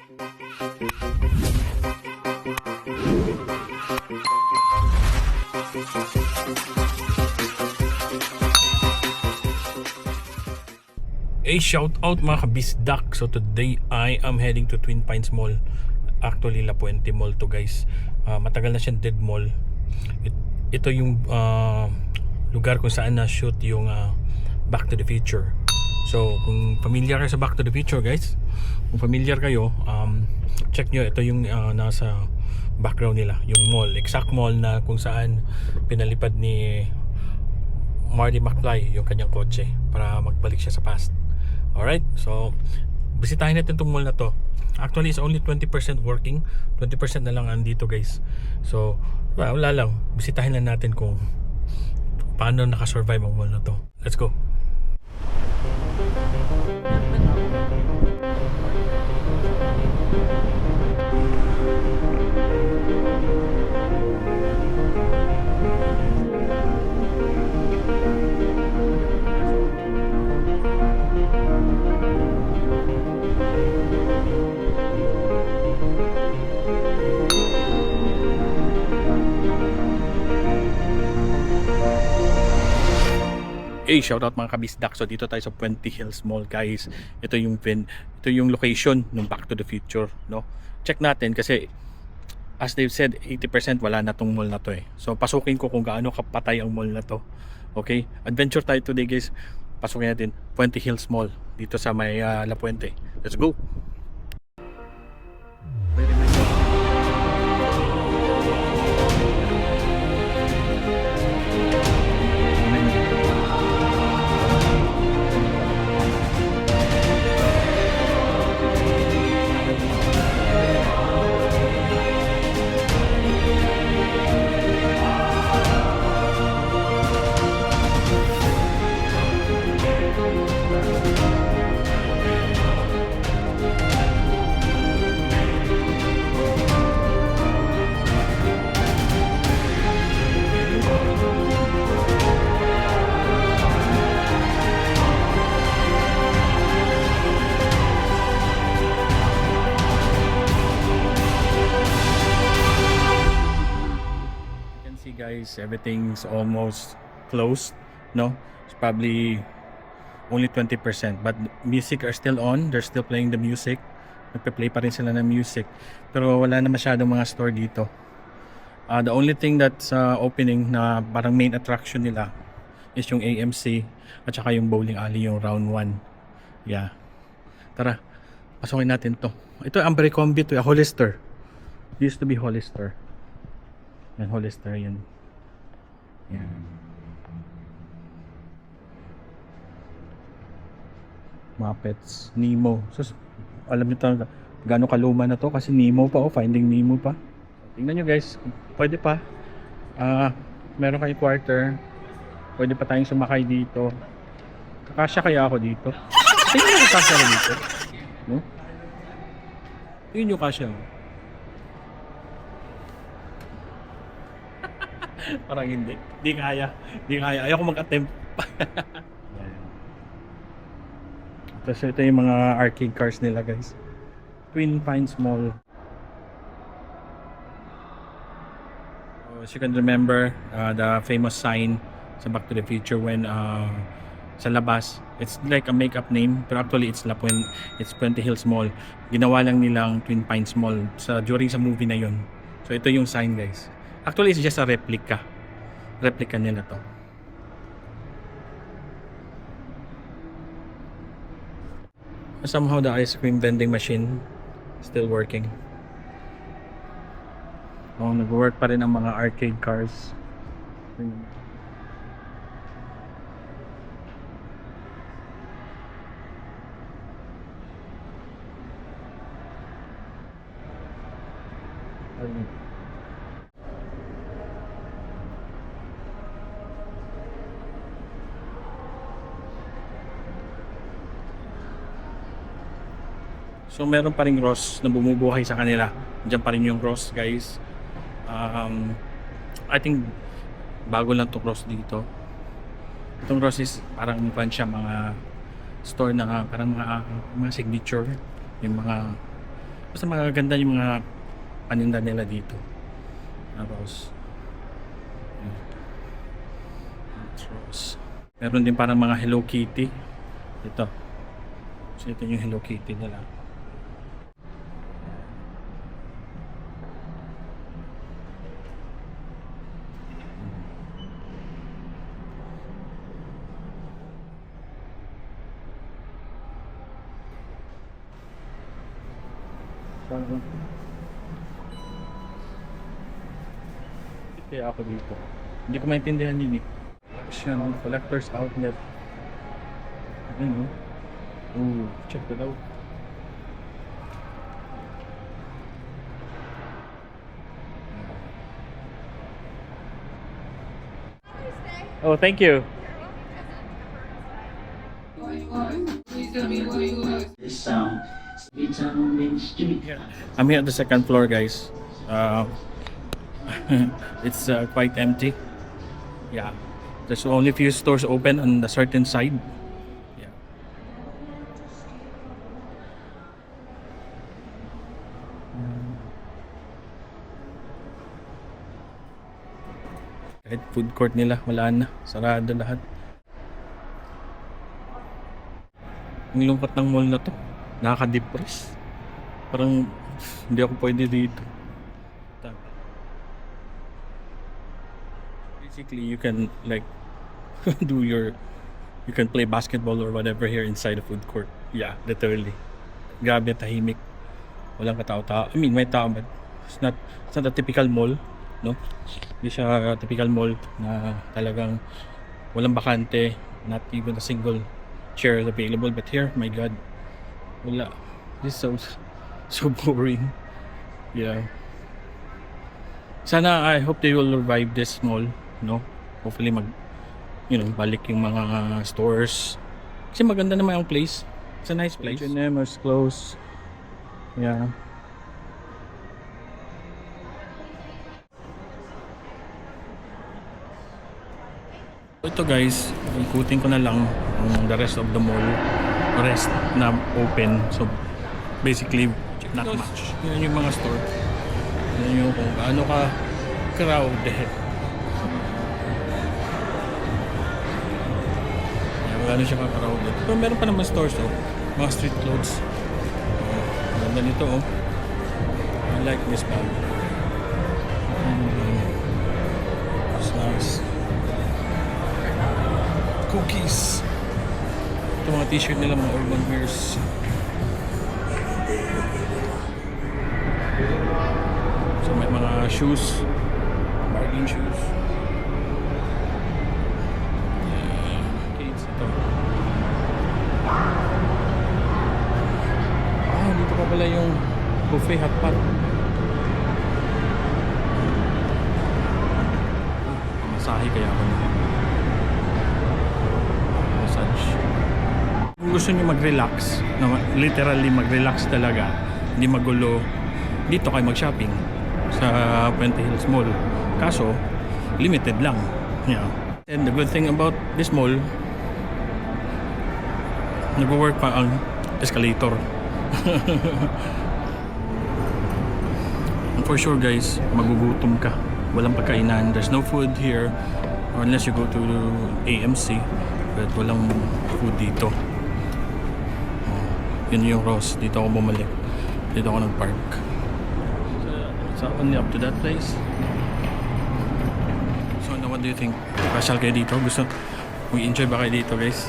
Hey, shout out mga kabisdak. So today I am heading to Twin Pines Mall. Actually La Puente Mall to guys. Matagal na siyang dead mall. Ito yung lugar kung saan na shoot yung Back to the Future. So kung familiar kayo sa Back to the Future guys, kung familiar kayo, check nyo, ito yung nasa background nila, yung mall, exact mall na kung saan pinalipad ni Marty McFly yung kanyang kotse para magbalik siya sa past. Alright, so bisitahin natin itong mall na to. Actually it's only 20% working, 20% na lang andito guys. So wala lang, bisitahin lang natin kung paano nakasurvive ang mall na to. Let's go. Hey, shoutout mga kabisdak. So dito tayo sa Puente Hills Mall guys. Ito yung location ng Back to the Future, no? Check natin kasi as they've said 80% wala na tong mall na to eh. So pasukin ko kung gaano kapatay ang mall na to. Okay? Adventure tayo today guys. Pasukin natin Puente Hills Mall dito sa may La Puente. Let's go. Guys, everything's almost closed, no? It's probably only 20%, but music are still on. They're still playing the music. Nagpe-play pa rin sila ng music, pero wala na masyadong mga store dito. The only thing that's opening na parang main attraction nila is yung AMC at saka yung bowling alley, yung round 1. Yeah, tara, pasukin natin to. Ito Abercrombie to, Hollister. It used to be Hollister. Yan, Hollister yan. Yan. Muppets, Nemo. So, alam niyo talaga gaano kaluma na to kasi Nemo pa, Finding Nemo pa. Tingnan niyo guys, pwede pa. Meron kayong quarter. Pwede pa tayong sumakay dito. Kakasya kaya ako dito? Tingnan niyo kakasya ako dito. No? Tingnan niyo kakasya ako. Parang hindi. Di kaya. Ayaw ko mag-attempt. Tapos ito yung mga arcade cars nila guys. Twin Pines Mall. As you can remember, the famous sign sa Back to the Future when sa labas, it's like a make-up name, pero actually it's Puente Hills Mall. Ginawa lang nilang Twin Pines Mall during sa movie na yun. So ito yung sign guys. Actually, it's just a replica. Replica nila to. Somehow the ice cream vending machine still working. Oh, nag-work pa rin ang mga arcade cars. So meron pa ring Ross na bumubuhay sa kanila. Diyan pa rin yung Ross guys. I think bago lang to Ross dito. Itong Ross is parang pan siya mga store na parang mga signature, yung mga Basta magaganda yung mga paninda nila dito. Tapos Rose. Meron din parang mga Hello Kitty. Ito. So ito yung Hello Kitty nila. Kaya ako dito. Hindi ko maintindihan yun eh. Yan, collector's outlet. Ayun, oh. Ooh, check that out. Oh, thank you. I'm here at the second floor, guys. It's quite empty. Yeah, there's only few stores open on a certain side. Yeah. Kahit food court nila, wala na. Sarado lahat. Ang lungkot ng mall na to. Nakaka-depress. Parang hindi ako pwede dito. Basically, you can like you can play basketball or whatever here inside the food court. Yeah, literally. Grabe, tahimik. Walang katao-tao. I mean, may tao, but it's not a typical mall, no? Hindi siya typical mall na talagang walang bakante, not even a single chair is available. But here, my God, wala. This is so boring. Yeah. Sana, I hope they will revive this mall, no? Hopefully balik yung mga stores. Kasi maganda naman yung place. It's a nice place. H&M is close. Yeah. Ito guys, ikutin ko na lang the rest of the mall. Rest na open. So basically, not much. Yan yung mga store. Yan yung kung gaano ka crowded. Yan, gaano siya ka crowded. Pero meron pa naman stores oh. Mga street clothes. Ganda nito oh. I like this bag. It's nice. Cookies. Ito mga t-shirt nila, mga Urban Wears. So may mga shoes, bargain shoes. Yeah, kids ito. Dito pa pala yung buffet hotpot. Masahe kaya ako na. Massage. Kung gusto niyo mag-relax, literally mag-relax talaga, hindi magulo, dito kayo mag-shopping sa Puente Hills Mall. Kaso, limited lang. Yeah. And the good thing about this mall, nag-work pa ang escalator. And for sure guys, magugutom ka. Walang pagkainan. There's no food here unless you go to AMC. But walang food dito. Yun yung Ross. Dito ako bumalik. Dito ako nag-park. So only up to that place. So now what do you think? Pasyal kayo dito? Enjoy ba kayo dito guys?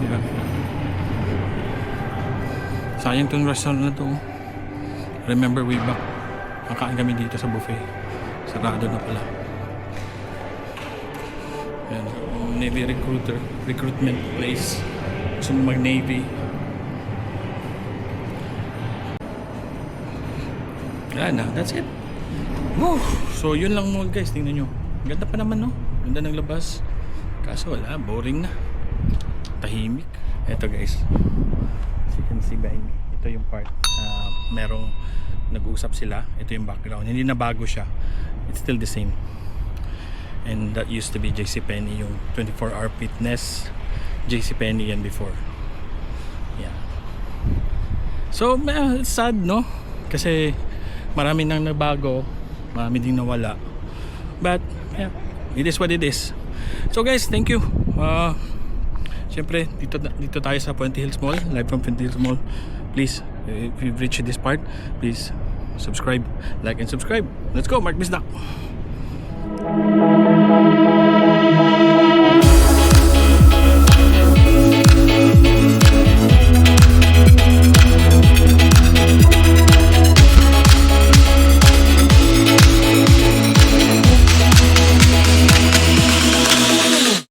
Yeah. Sayang tong restaurant na to. Remember way back, nakain kami dito sa buffet. Sarado na pala. Yan, Navy recruitment place. Gusto mo mag-Navy. Wala na, that's it. Woo! So yun lang mall guys, tingnan nyo. Ganda pa naman no, ganda ng labas. Kaso wala, boring na. Tahimik. Eto guys, as you can see behind me, ito yung part merong nag-uusap sila. Ito yung background, hindi na bago siya. It's still the same. And that used to be JCPenney, yung 24-hour fitness. JCPenney yan before. Yeah. So it's sad, no? Kasi marami nang nabago, marami ding nawala. But yeah, it is what it is. So guys, thank you. Siyempre, dito tayo sa Puente Hills Mall, live from Puente Hills Mall. Please, if you've reached this part, please subscribe, like and subscribe. Let's go, Mark Bisdak.